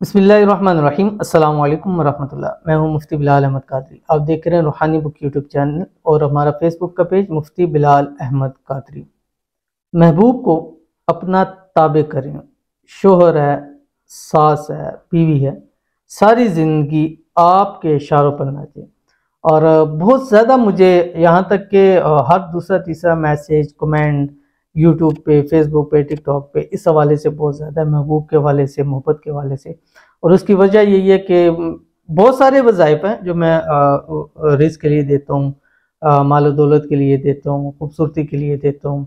बिस्मिल्लाहिर्रहमानिर्रहीम। अस्सलाम वालेकुम वरहमतुल्लाह। मैं हूं मुफ्ती बिलाल अहमद कादरी। आप देख रहे हैं रूहानी बुक यूट्यूब चैनल और हमारा फेसबुक का पेज मुफ्ती बिलाल अहमद कादरी। महबूब को अपना ताबे करें। शोहर है, सास है, बीवी है, सारी ज़िंदगी आपके इशारों पर नाचे। और बहुत ज़्यादा मुझे यहाँ तक कि हर दूसरा तीसरा मैसेज कमेंट यूट्यूब पे, फेसबुक पे, टिकटॉक पे इस हवाले से बहुत ज़्यादा महबूब के हवाले से, मोहब्बत के हवाले से। और उसकी वजह यही है कि बहुत सारे वज़ाइफ हैं जो मैं रिज़्क़ के लिए देता हूँ, माल दौलत के लिए देता हूँ, खूबसूरती के लिए देता हूँ,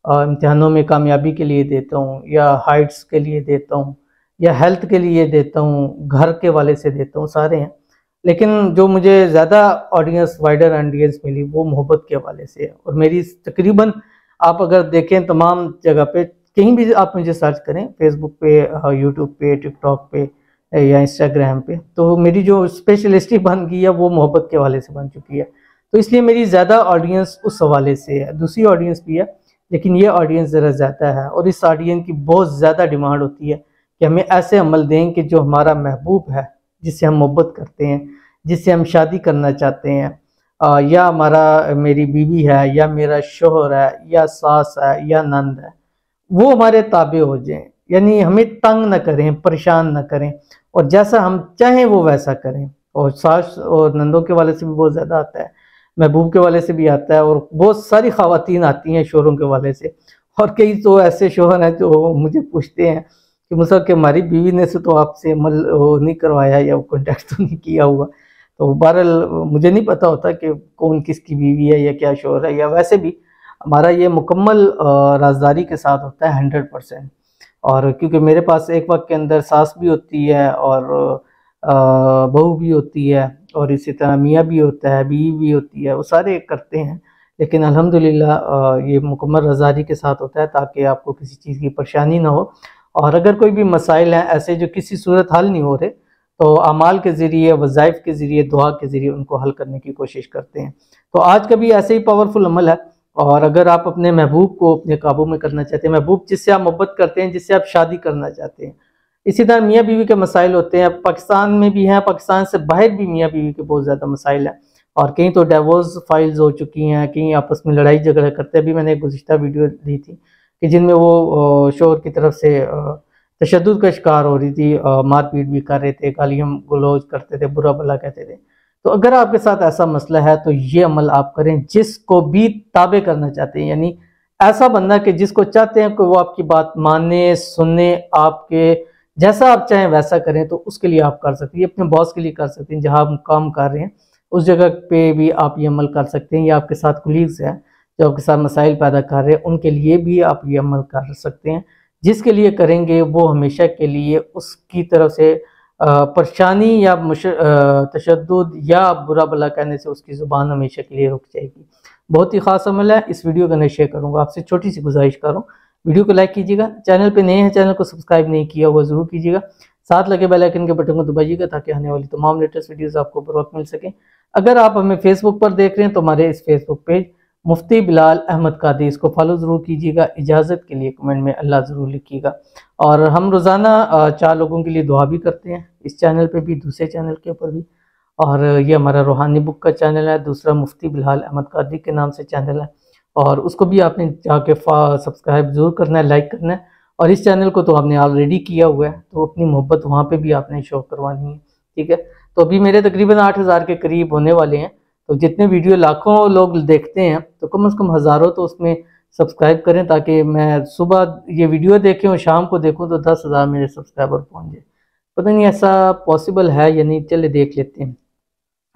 इम्तिहानों में कामयाबी के लिए देता हूँ, या हाइट्स के लिए देता हूँ, या हेल्थ के लिए देता हूँ, घर के वाले से देता हूँ, सारे हैं। लेकिन जो मुझे ज़्यादा ऑडियंस, वाइडर ऑडियंस मिली वो मोहब्बत के हवाले से है। और मेरी तकरीबन आप अगर देखें तमाम जगह पे, कहीं भी आप मुझे सर्च करें, फेसबुक पे, यूट्यूब पे, टिकटॉक पे या इंस्टाग्राम पे, तो मेरी जो स्पेशलिस्टी बन गई है वो मोहब्बत के हवाले से बन चुकी है। तो इसलिए मेरी ज़्यादा ऑडियंस उस हवाले से है। दूसरी ऑडियंस भी है लेकिन ये ऑडियंस ज़रा ज़्यादा है, और इस ऑडियंस की बहुत ज़्यादा डिमांड होती है कि हमें ऐसे अमल दें कि जो हमारा महबूब है, जिससे हम मोहब्बत करते हैं, जिससे हम शादी करना चाहते हैं, या मेरी बीवी है, या मेरा शोहर है, या सास है, या नंद है, वो हमारे ताबे हो जाएं। यानी हमें तंग न करें, परेशान न करें, और जैसा हम चाहें वो वैसा करें। और सास और नंदों के वाले से भी बहुत ज़्यादा आता है, महबूब के वाले से भी आता है, और बहुत सारी ख़वातीन आती हैं शोहरों के वाले से। और कई तो ऐसे शोहर हैं जो मुझे पूछते हैं कि मुझसे कि हमारी बीवी ने से तो आपसे वो नहीं करवाया या वो कॉन्टैक्ट तो नहीं किया हुआ। तो बहरहाल मुझे नहीं पता होता कि कौन किसकी बीवी है या क्या शोहर है, या वैसे भी हमारा ये मुकम्मल राजदारी के साथ होता है 100%। और क्योंकि मेरे पास एक वक्त के अंदर सास भी होती है, और बहू भी होती है, और इसी तरह मियाँ भी होता है, बीवी भी होती है, वो सारे करते हैं। लेकिन अल्हम्दुलिल्लाह ये मुकम्मल रज़ारी के साथ होता है ताकि आपको किसी चीज़ की परेशानी ना हो। और अगर कोई भी मसाइल हैं ऐसे जो किसी सूरत हल नहीं हो रहे, तो अमाल के ज़रिए, वज़ाइफ के ज़रिए, दुआ के ज़रिए उनको हल करने की कोशिश करते हैं। तो आज का भी ऐसे ही पावरफुल अमल है। और अगर आप अपने महबूब को अपने काबू में करना चाहते हैं, महबूब जिससे आप मोहब्बत करते हैं, जिससे आप शादी करना चाहते हैं, इसी तरह मियाँ बीवी के मसाइल होते हैं, पाकिस्तान में भी हैं, पाकिस्तान से बाहर भी मियाँ बीवी के बहुत ज़्यादा मसाइल हैं। और कहीं तो डिवोर्स फाइल्स हो चुकी हैं, कहीं आपस में लड़ाई झगड़ा करते हैं। अभी मैंने एक गुज़िश्ता वीडियो दी थी कि जिनमें वो शोहर की तरफ से तशद्दुद का शिकार हो रही थी, मारपीट भी कर रहे थे, गालियाँ गलौज करते थे, बुरा भला कहते थे। तो अगर आपके साथ ऐसा मसला है तो ये अमल आप करें, जिसको भी ताबे करना चाहते हैं, यानी ऐसा बंदा कि जिसको चाहते हैं कि वो आपकी बात माने, सुने, आपके जैसा आप चाहें वैसा करें, तो उसके लिए आप कर सकते हैं। अपने बॉस के लिए कर सकते हैं, जहां आप काम कर रहे हैं उस जगह पे भी आप ये अमल कर सकते हैं, या आपके साथ कुलीग्स हैं जो आपके साथ मसाइल पैदा कर रहे हैं, उनके लिए भी आप ये अमल कर सकते हैं। जिसके लिए करेंगे वो हमेशा के लिए उसकी तरफ से परेशानी या तशद्दुद या बुरा भला कहने से उसकी ज़ुबान हमेशा के लिए रुक जाएगी। बहुत ही ख़ास अमल है। इस वीडियो का मैं शेयर करूँगा। आपसे छोटी सी गुजारिश कर रहा हूँ, वीडियो को लाइक कीजिएगा, चैनल पे नए हैं चैनल को सब्सक्राइब नहीं किया हुआ ज़रूर कीजिएगा, साथ लगे बेल आइकन के बटन को दबाइएगा ताकि आने वाली तमाम लेटेस्ट वीडियोज़ आपको बर वक्त मिल सकें। अगर आप हमें फेसबुक पर देख रहे हैं तो हमारे इस फेसबुक पेज मुफ्ती बिलाल अहमद कादरी, इसको फॉलो ज़रूर कीजिएगा। इजाज़त के लिए कमेंट में अल्लाह ज़रूर लिखिएगा। और हम रोज़ाना 4 लोगों के लिए दुआ भी करते हैं, इस चैनल पे भी, दूसरे चैनल के ऊपर भी। और ये हमारा रूहानी बुक का चैनल है, दूसरा मुफ्ती बिलाल अहमद कादरी के नाम से चैनल है, और उसको भी आपने जाके सब्सक्राइब ज़रूर करना है, लाइक करना है। और इस चैनल को तो आपने ऑलरेडी किया हुआ है, तो अपनी मोहब्बत वहाँ पे भी आपने शो करवानी है, ठीक है। तो अभी मेरे तकरीबन 8000 के करीब होने वाले हैं। तो जितने वीडियो लाखों लोग देखते हैं तो कम से कम हज़ारों तो उसमें सब्सक्राइब करें, ताकि मैं सुबह ये वीडियो देखें और शाम को देखूं तो 10,000 मेरे सब्सक्राइबर पहुंच जाए। पता नहीं ऐसा पॉसिबल है या नहीं, चले देख लेते हैं।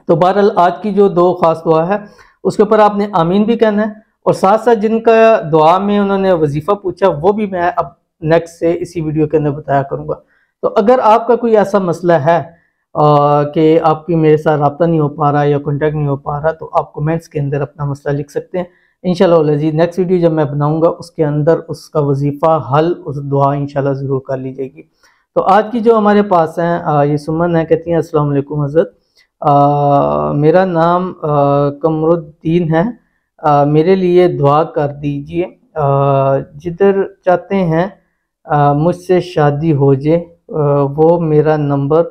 तो बहरहाल आज की जो 2 खास दुआ है उसके ऊपर आपने आमीन भी कहना है, और साथ साथ जिनका दुआ में उन्होंने वजीफ़ा पूछा वो भी मैं अब नेक्स्ट से इसी वीडियो के अंदर बताया करूँगा। तो अगर आपका कोई ऐसा मसला है कि आपकी मेरे साथ रब्ता नहीं हो पा रहा या कॉन्टैक्ट नहीं हो पा रहा, तो आप कमेंट्स के अंदर अपना मसला लिख सकते हैं। इंशाल्लाह अज़ीज़ नेक्स्ट वीडियो जब मैं बनाऊंगा उसके अंदर उसका वजीफ़ा हल, उस दुआ इंशाल्लाह ज़रूर कर ली जाएगी। तो आज की जो हमारे पास हैं ये सुमन है, कहती हैं अस्सलाम वालेकुम हज़रत, मेरा नाम कमरुद्दीन है, मेरे लिए दुआ कर दीजिए, जिधर चाहते हैं मुझसे शादी हो जाए, वो मेरा नंबर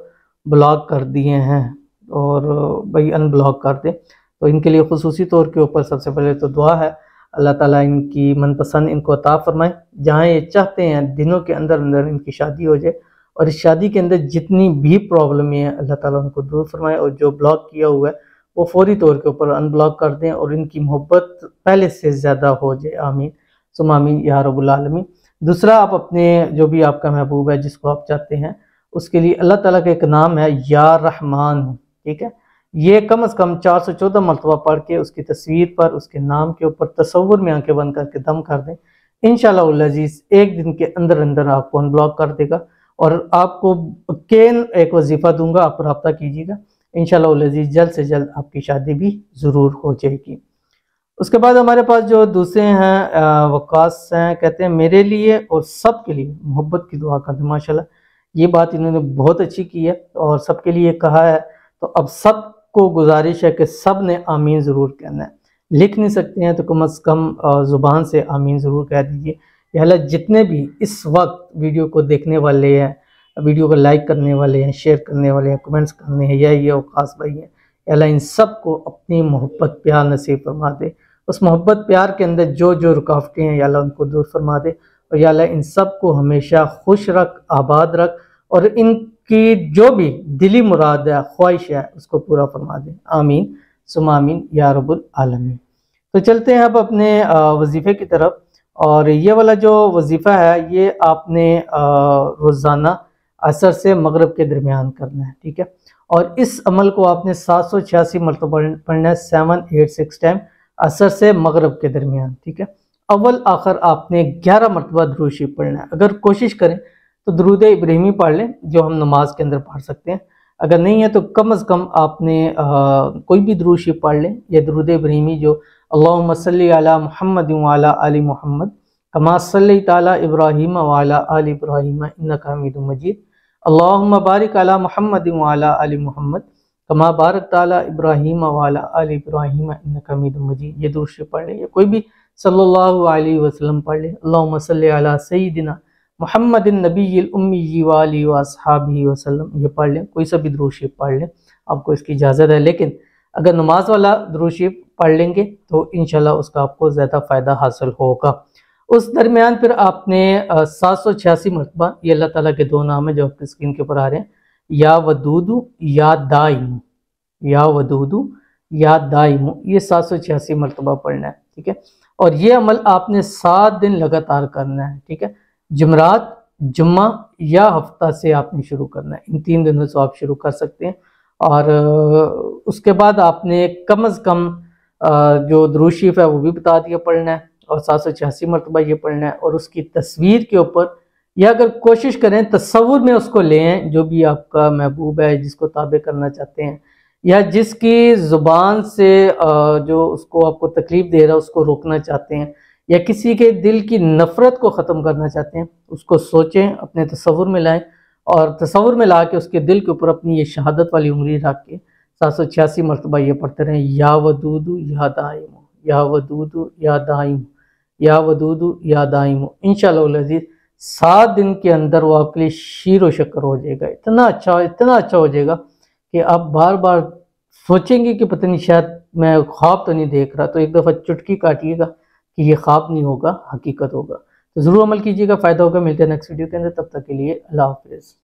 ब्लॉक कर दिए हैं और भाई अनब्लॉक कर दें। तो इनके लिए खुसूसी तौर के ऊपर सबसे पहले तो दुआ है, अल्लाह ताला इनकी मनपसंद इनको अता फरमाए, जहाँ ये चाहते हैं दिनों के अंदर अंदर इनकी शादी हो जाए, और इस शादी के अंदर जितनी भी प्रॉब्लम है अल्लाह ताला उनको दूर फरमाए, और जो ब्लॉक किया हुआ है वो फौरी तौर के ऊपर अनब्लॉक कर दें और इनकी मोहब्बत पहले से ज़्यादा हो जाए। आमीन सुम आमीन या रब्बुल आलमीन। दूसरा, आप अपने जो भी आपका महबूब है जिसको आप चाहते हैं उसके लिए अल्लाह ताला का एक नाम है या रहमान, ठीक है, ये कम से कम 414 मरतबा पढ़ के उसकी तस्वीर पर उसके नाम के ऊपर तसव्वुर में आंखें बंद करके दम कर दें। इंशाअल्लाह अज़ीज़ एक दिन के अंदर अंदर आपको अनब्लॉक कर देगा। और आपको केन एक वजीफ़ा दूंगा, आप रब्ता कीजिएगा, इंशाअल्लाह अज़ीज़ जल्द से जल्द आपकी शादी भी ज़रूर हो जाएगी। उसके बाद हमारे पास जो दूसरे हैं वकास हैं, कहते हैं मेरे लिए और सब के लिए मोहब्बत की दुआ कर दें। माशाल्लाह ये बात इन्होंने बहुत अच्छी की है और सबके लिए कहा है, तो अब सबको गुजारिश है कि सब ने आमीन ज़रूर कहना है। लिख नहीं सकते हैं तो कम अज़ कम ज़ुबान से आमीन ज़रूर कह दीजिए। यह जितने भी इस वक्त वीडियो को देखने वाले हैं, वीडियो को लाइक करने वाले हैं, शेयर करने वाले हैं, कमेंट्स करने हैं, या ये वकास भाई हैं, अल्लाह इन सब को अपनी मोहब्बत प्यार नसीब फरमा दे। उस मोहब्बत प्यार के अंदर जो जो रुकावटें हैं अल्लाह उनको दूर फरमा दे, और या अल्लाह इन सब को हमेशा खुश रख, आबाद रख, और इनकी जो भी दिली मुराद है, ख्वाहिश है, उसको पूरा फरमा दे। आमीन सुम आमीन या रब्बुल आलमीन। तो चलते हैं अब अपने वजीफ़े की तरफ। और ये वाला जो वजीफ़ा है ये आपने रोज़ाना असर से मगरिब के दरमियान करना है, ठीक है। और इस अमल को आपने 786 मरतबा पढ़ना है, 786 टाइम असर से मगरिब के दरमियान, ठीक है। अव्वल आखिर आपने 11 मरतबा दुरूद शरीफ पढ़ना है। अगर कोशिश करें तो दुरूद इब्राहिमी पढ़ लें जो हम नमाज के अंदर पढ़ सकते हैं, अगर नहीं है तो कम अज़ कम आपने कोई भी दुरूद शरीफ पढ़ लें, या दुरूद इब्राहिमी जो अल्लाहुम्मा सल्ली अला मुहम्मद व अला आलि मुहम्मद कमा सल्लैता अला इब्राहीम व अला आलि इब्राहीम इन्नका हमीदुम मजीद, अल्लाहुम्मा बारिक अला मुहम्मद व अला आलि मुहम्मद कमा बारकता अला इब्राहीम व अला आलि इब्राहीम इन्नका हमीदुम मजीद। ये दुरूद शरीफ पढ़ लें, या कोई भी सल्लल्लाहु अलैहि वसल्लम पढ़ लें। अल्लाहुम्मा सल्ली अला सय्यिदिना मुहम्मदिन नबिय्यिल उम्मी व आलिहि व अस्हाबिहि वसल्लम, ये पढ़ लें। कोई सा भी दुरूद शरीफ पढ़ लें, आपको इसकी इजाज़त है। लेकिन अगर नमाज वाला दुरूद शरीफ पढ़ लेंगे तो इंशाल्लाह उसका आपको ज़्यादा फ़ायदा हासिल होगा। उस दरमियान फिर आपने 786 मरतबा, ये अल्लाह ताला के दो नाम है जो आपकी स्क्रीन के ऊपर आ रहे हैं, या वदूदु या दाइमु, या वदूदु या दाइमु, ये 786 मरतबा पढ़ना है, ठीक है। और ये अमल आपने 7 दिन लगातार करना है, ठीक है। जुमरात, जुम्मा या हफ्ता से आपने शुरू करना है, इन 3 दिनों से आप शुरू कर सकते हैं। और उसके बाद आपने कम अज़ कम जो दुरूद शरीफ है वो भी बता दिया पढ़ना है, और 786 मरतबा ये पढ़ना है। और उसकी तस्वीर के ऊपर, या अगर कोशिश करें तसव्वुर में उसको लें, जो भी आपका महबूब है जिसको ताबे करना चाहते हैं, या जिसकी ज़ुबान से जो उसको आपको तकलीफ़ दे रहा है उसको रोकना चाहते हैं, या किसी के दिल की नफ़रत को ख़त्म करना चाहते हैं, उसको सोचें, अपने तसव्वुर में लाएँ, और तसव्वुर में ला के उसके दिल के ऊपर अपनी ये शहादत वाली उंगली रख के 786 मरतबा ये पढ़ते रहें, या वदूदु या दाइमु, या वदूदु या दाइमु, या वदूदु या दाइमु। इंशाअल्लाह अज़ीज़ 7 दिन के अंदर वो आपके लिए शीर व शक्कर हो जाएगा। इतना अच्छा हो जाएगा कि आप बार बार सोचेंगे कि पता नहीं शायद मैं ख्वाब तो नहीं देख रहा। तो एक दफ़ा चुटकी काटिएगा कि ये ख्वाब नहीं होगा, हकीकत होगा। तो ज़रूर अमल कीजिएगा, फ़ायदा होगा। मिलते हैं नेक्स्ट वीडियो के अंदर, तब तक के लिए अल्लाह हाफ़िज़।